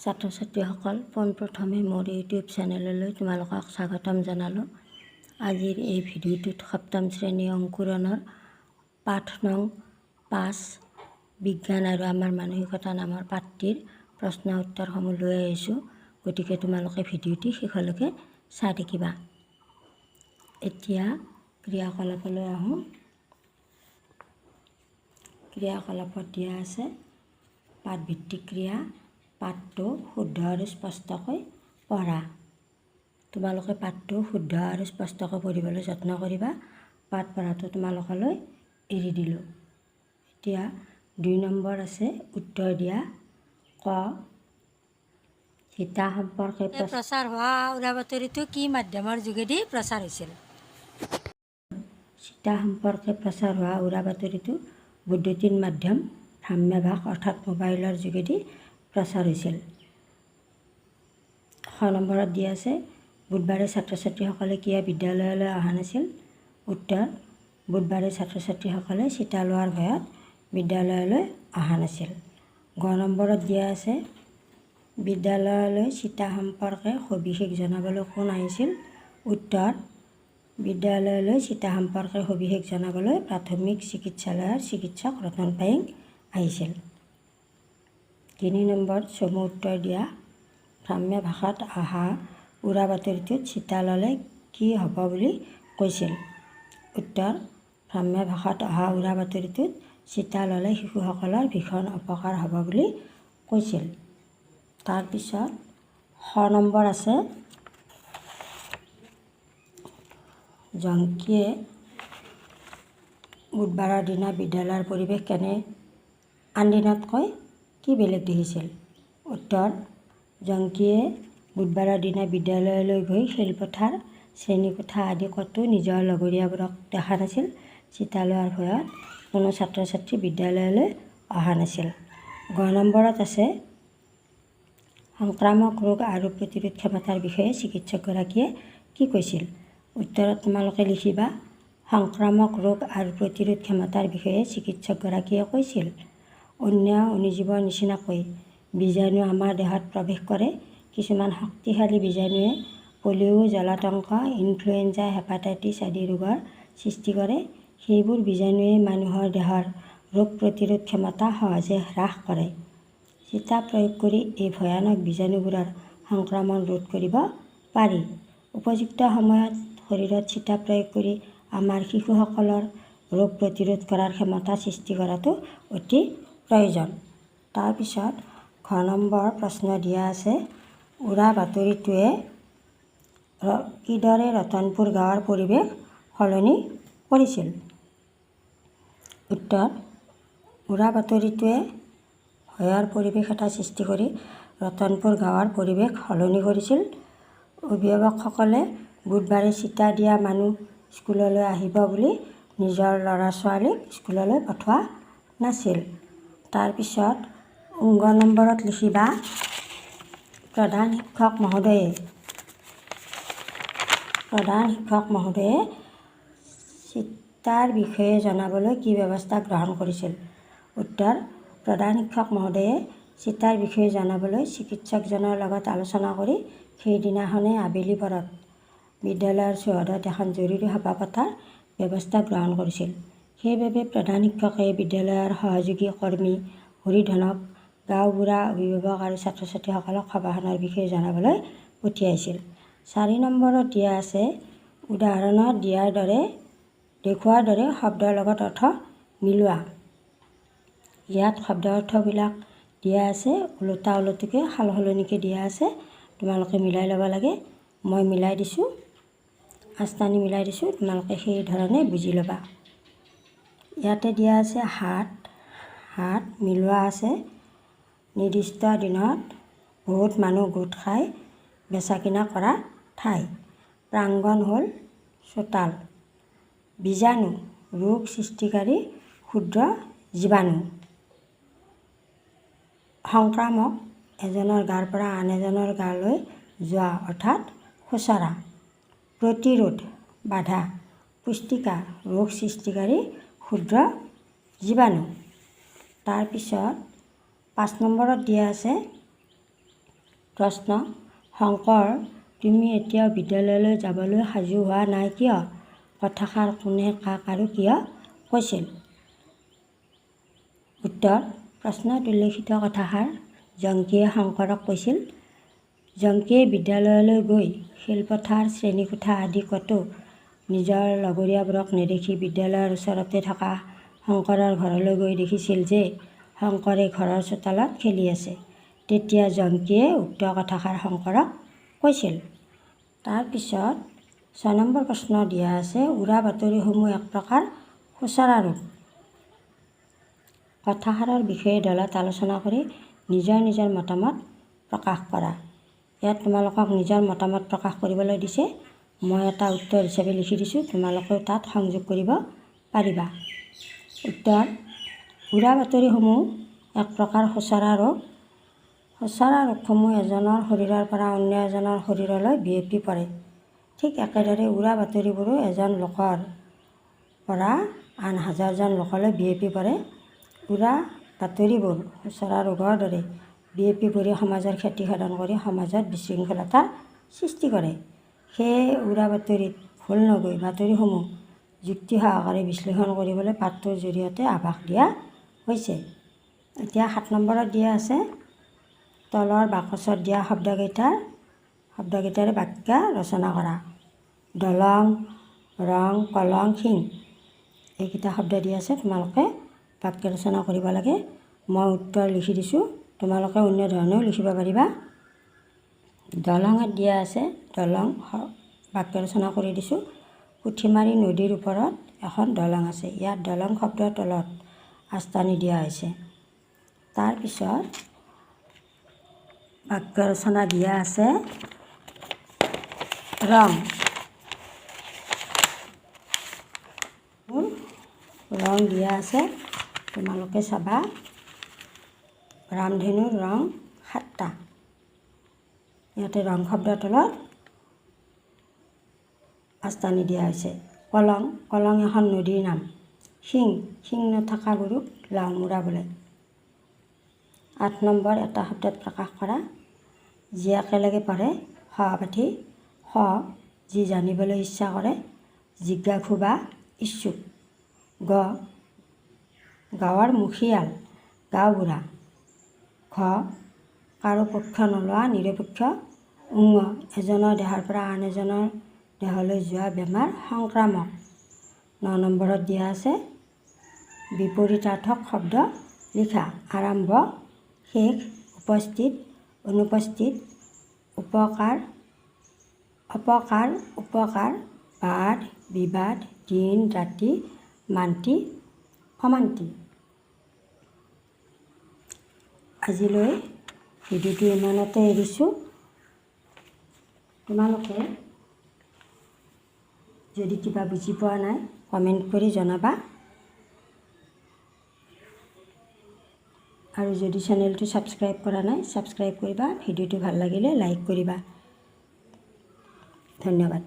ছাত্ৰ ছাত্ৰীসকল, পোনপ্ৰথমে মোৰ ইউটিউব চেনেললৈ তোমালোকক স্বাগতম জনালোঁ। আজিৰ এই ভিডিঅ'টোত সপ্তম শ্ৰেণী অংকুৰণৰ পাঠ নং 5 বিজ্ঞান আৰু আমাৰ মানসিকতা নামৰ পাঠটিৰ প্ৰশ্ন উত্তৰসমূহ লৈ আহিছোঁ। গতিকে তোমালোকে ভিডিঅ'টি শেষলৈকে চাই থাকিবা। এতিয়া ক্ৰিয়াকলাপলৈ আহোঁ। ক্ৰিয়াকলাপত দিয়া আছে পাঠভিত্তিক ক্ৰিয়া। পাঠটো শুদ্ধ আৰু স্পষ্টকৈ পঢ়া। তোমালোকে পাঠটো শুদ্ধ আৰু স্পষ্টকৈ পঢ়িবলৈ যত্ন কৰিবা। পাঠ পঢ়াটো তোমালোকলৈ এৰি দিলোঁ। এতিয়া 2 নম্বৰ আছে উত্তৰ দিয়া। ক, সীতা সম্পৰ্কে প্ৰচাৰ হোৱা উৰা বাতৰিটো কি মাধ্যমৰ যোগেদি প্ৰচাৰ হৈছিল? সীতা সম্পৰ্কে প্ৰচাৰ হোৱা উৰা বাতৰিটো বৈদ্যুতিন মাধ্যম ভ্ৰাম্যভাস অৰ্থাৎ মোবাইলৰ যোগেদি প্ৰচাৰ হৈছিল। খ নম্বৰত দিয়া আছে বুধবাৰে ছাত্ৰ ছাত্ৰীসকলে কিয় বিদ্যালয়লৈ অহা নাছিল? উত্তৰ, বুধবাৰে ছাত্ৰ ছাত্ৰীসকলে চিটা লোৱাৰ ভয়ত বিদ্যালয়লৈ অহা নাছিল। গ নম্বৰত দিয়া আছে বিদ্যালয়লৈ চিটা সম্পৰ্কে সবিশেষ জনাবলৈ কোন আহিছিল? উত্তৰ, বিদ্যালয়লৈ চিটা সম্পৰ্কে সবিশেষ জনাবলৈ প্ৰাথমিক চিকিৎসালয়ৰ চিকিৎসক ৰতন পায়েং আহিছিল। 3 নম্বৰ চমু উত্তৰ দিয়া। ভ্ৰাম্য ভাষাত অহা উৰা বাতৰিটোত চিটা ল'লে কি হ'ব বুলি কৈছিল? উত্তৰ, ভ্ৰাম্য ভাষাত অহা উৰা বাতৰিটোত চিটা ল'লে শিশুসকলৰ ভীষণ অপকাৰ হ'ব বুলি কৈছিল। তাৰপিছত খ নম্বৰ আছে জংকীয়ে বুধবাৰৰ দিনা বিদ্যালয়ৰ পৰিৱেশ কেনে আন দিনতকৈ কি বেলেগ দেখিছিল? উত্তৰ, জংকীয়ে বুধবাৰৰ দিনা বিদ্যালয়লৈ গৈ খেলপথাৰ শ্ৰেণীকোঠা আদি ক'তো নিজৰ লগৰীয়াবোৰক দেখা নাছিল। চিটা লোৱাৰ ভয়ত কোনো ছাত্ৰ ছাত্ৰী বিদ্যালয়লৈ অহা নাছিল। গ নম্বৰত আছে সংক্ৰামক ৰোগ আৰু প্ৰতিৰোধ ক্ষমতাৰ বিষয়ে চিকিৎসকগৰাকীয়ে কি কৈছিল? উত্তৰত তোমালোকে লিখিবা সংক্ৰামক ৰোগ আৰু প্ৰতিৰোধ ক্ষমতাৰ বিষয়ে চিকিৎসকগৰাকীয়ে কৈছিল অন্য অণুজীৱৰ নিচিনাকৈ বীজাণু আমাৰ দেহত প্ৰৱেশ কৰে। কিছুমান শক্তিশালী বীজাণুৱে পলিঅ', জলাতংক, ইনফ্লুৱেঞ্জা, হেপাটাইটিছ আদি ৰোগৰ সৃষ্টি কৰে। সেইবোৰ বীজাণুৱে মানুহৰ দেহৰ ৰোগ প্ৰতিৰোধ ক্ষমতা সহজে হ্ৰাস কৰে। চিটা প্ৰয়োগ কৰি এই ভয়ানক বীজাণুবোৰৰ সংক্ৰমণ ৰোধ কৰিব পাৰি। উপযুক্ত সময়ত শৰীৰত চিটা প্ৰয়োগ কৰি আমাৰ শিশুসকলৰ ৰোগ প্ৰতিৰোধ কৰাৰ ক্ষমতা সৃষ্টি কৰাটো অতি প্ৰয়োজন। তাৰপিছত ঘ নম্বৰ প্ৰশ্ন দিয়া আছে উৰা বাতৰিটোৱে কিদৰে ৰতনপুৰ গাঁৱৰ পৰিৱেশ সলনি কৰিছিল? উত্তৰ, উৰা বাতৰিটোৱে ভয়ৰ পৰিৱেশ এটা সৃষ্টি কৰি ৰতনপুৰ গাঁৱৰ পৰিৱেশ সলনি কৰিছিল। অভিভাৱকসকলে বুধবাৰে চিটা দিয়া মানুহ স্কুললৈ আহিব বুলি নিজৰ ল'ৰা ছোৱালীক স্কুললৈ পঠোৱা নাছিল। তাৰপিছত গ নম্বৰত লিখিবা প্ৰধান শিক্ষক মহোদয়ে চিটাৰ বিষয়ে জনাবলৈ কি ব্যৱস্থা গ্ৰহণ কৰিছিল? উত্তৰ, প্ৰধান শিক্ষক মহোদয়ে চিটাৰ বিষয়ে জনাবলৈ চিকিৎসকজনৰ লগত আলোচনা কৰি সেইদিনাখনেই আবেলি পৰত বিদ্যালয়ৰ চৌহদত এখন জৰুৰী সভা পতাৰ ব্যৱস্থা গ্ৰহণ কৰিছিল। সেইবাবে প্ৰধান শিক্ষকে বিদ্যালয়ৰ সহযোগী কৰ্মী হৰিধনক গাঁওবুঢ়া, অভিভাৱক আৰু ছাত্ৰ ছাত্ৰীসকলক সভাখনৰ বিষয়ে জনাবলৈ পঠিয়াইছিল। 4 নম্বৰত দিয়া আছে উদাহৰণত দেখুওৱাৰ দৰে শব্দৰ লগত অৰ্থ মিলোৱা। ইয়াত শব্দ অৰ্থবিলাক দিয়া আছে ওলোটা ওলোটিকৈ সাল সলনিকৈ দিয়া আছে। তোমালোকে মিলাই ল'ব লাগে। মই মিলাই দিছোঁ, আস্তানি মিলাই দিছোঁ। তোমালোকে সেই ধৰণে বুজি ল'বা। ইয়াতে দিয়া আছে হাট মিলোৱা আছে। নিৰ্দিষ্ট দিনত বহুত মানুহ গোট খাই বেচা কিনা কৰা ঠাই। প্ৰাংগণ হ'ল চোতাল। বীজাণু ৰোগ সৃষ্টিকাৰী ক্ষুদ্ৰ জীৱাণু। সংক্ৰামক এজনৰ গাৰ পৰা আন এজনৰ গালৈ যোৱা অৰ্থাৎ খুচৰা। প্ৰতিৰোধ বাধা। পুষ্টিকাৰ ৰোগ সৃষ্টিকাৰী ক্ষুদ্ৰ জীৱাণু। তাৰপিছত 5 নম্বৰত দিয়া আছে প্ৰশ্ন: শংকৰ, তুমি এতিয়াও বিদ্যালয়লৈ যাবলৈ সাজু হোৱা নাই কিয়? কথাষাৰ কোনে, কাক আৰু কিয় কৈছিল? উত্তৰ: প্ৰশ্নত উল্লেখিত কথাষাৰ জংকীয়ে শংকৰক কৈছিল। জংকীয়ে বিদ্যালয়লৈ গৈ খেলপথাৰ, শ্ৰেণীকোঠা আদি ক'তো নিজৰ লগৰীয়াবোৰক নেদেখি বিদ্যালয়ৰ ওচৰতে থকা শংকৰৰ ঘৰলৈ গৈ দেখিছিল যে শংকৰে ঘৰৰ চোতালত খেলি আছে। তেতিয়া জংকীয়ে উক্ত কথাষাৰ শংকৰক কৈছিল। তাৰপিছত 6 নম্বৰ প্ৰশ্ন দিয়া আছে, উৰা বাতৰিসমূহ এক প্ৰকাৰ খোচৰা ৰূপ। কথাষাৰৰ বিষয়ে দলত আলোচনা কৰি নিজৰ নিজৰ মতামত প্ৰকাশ কৰা। ইয়াত তোমালোকক নিজৰ মতামত প্ৰকাশ কৰিবলৈ দিছে। মই এটা উত্তৰ হিচাপে লিখি দিছোঁ, তোমালোকেও তাত সংযোগ কৰিব পাৰিবা। উত্তৰ: উৰা বাতৰিসমূহ এক প্ৰকাৰ খোচৰা ৰোগ। খোচৰা ৰোগসমূহ এজনৰ শৰীৰৰ পৰা অন্য এজনৰ শৰীৰলৈ বিয়পি পৰে। ঠিক একেদৰে উৰা বাতৰিবোৰো এজন লোকৰ পৰা আন হাজাৰজন লোকলৈ বিয়পি পৰে। উৰা বাতৰিবোৰ খোচৰা ৰোগৰ দৰে বিয়পি পৰি সমাজৰ ক্ষতি সাধন কৰি সমাজত বিশৃংখলতাৰ সৃষ্টি কৰে। সেয়ে উৰা বাতৰিত ভুল নগৈ বাতৰিসমূহ যুক্তি সহকাৰে বিশ্লেষণ কৰিবলৈ পাঠটোৰ জৰিয়তে আভাস দিয়া হৈছে। এতিয়া 7 নম্বৰত দিয়া আছে, তলৰ বাকচত দিয়া শব্দকেইটাৰে বাক্য ৰচনা কৰা। দলং, ৰং, কলং, শিং এইকেইটা শব্দ দিয়া আছে। তোমালোকে বাক্য ৰচনা কৰিব লাগে। মই উত্তৰ লিখি দিছোঁ, তোমালোকে অন্য ধৰণেও লিখিব পাৰিবা। দলঙত দিয়া আছে, দলং বাক্য ৰচনা কৰি দিছোঁ। পুঠিমাৰী নদীৰ ওপৰত এখন দলং আছে। ইয়াত দলং শব্দৰ তলত আস্তানি দিয়া হৈছে। তাৰপিছত বাক্য ৰচনা দিয়া আছে, ৰং। ৰং দিয়া আছে, তোমালোকে চাবা। ৰামধেনুৰ ৰং 7টা। ইয়াতে ৰং শব্দৰ তলত আস্তানি দিয়া হৈছে। কলং, কলং এখন নদীৰ নাম। শিং, শিং নথকা গৰুক লাওমোৰা বোলে। 8 নম্বৰ, এটা শব্দত প্ৰকাশ কৰা। যি একেলগে পঢ়ে সহপাঠী। স, যি জানিবলৈ ইচ্ছা কৰে, জিজ্ঞাসু বা ইচ্ছুক। গ, গাঁৱৰ মুখিয়াল, গাঁওবুঢ়া। ঘ, কাৰো পক্ষ নোলোৱা, নিৰপেক্ষ। ঙ, এজনৰ দেহৰ পৰা আন এজনৰ দেহলৈ যোৱা বেমাৰ, সংক্ৰামক। 9 নম্বৰত দিয়া আছে, বিপৰীতাৰ্থক শব্দ লিখা। আৰম্ভ, শেষ, উপস্থিত, অনুপস্থিত, উপকাৰ, অপকাৰ, উপকাৰ, বাদ, বিবাদ, দিন, ৰাতি, মান্তি, অমান্তি। আজিলৈ ভিডিঅ'টো ইমানতে এৰিছোঁ। তোমালোকে যদি কিবা বুজি পোৱা নাই কমেণ্ট কৰি জনাবা। আৰু যদি চেনেলটো ছাবস্ক্ৰাইব কৰা নাই ছাবস্ক্ৰাইব কৰিবা। ভিডিঅ'টো ভাল লাগিলে লাইক কৰিবা। ধন্যবাদ।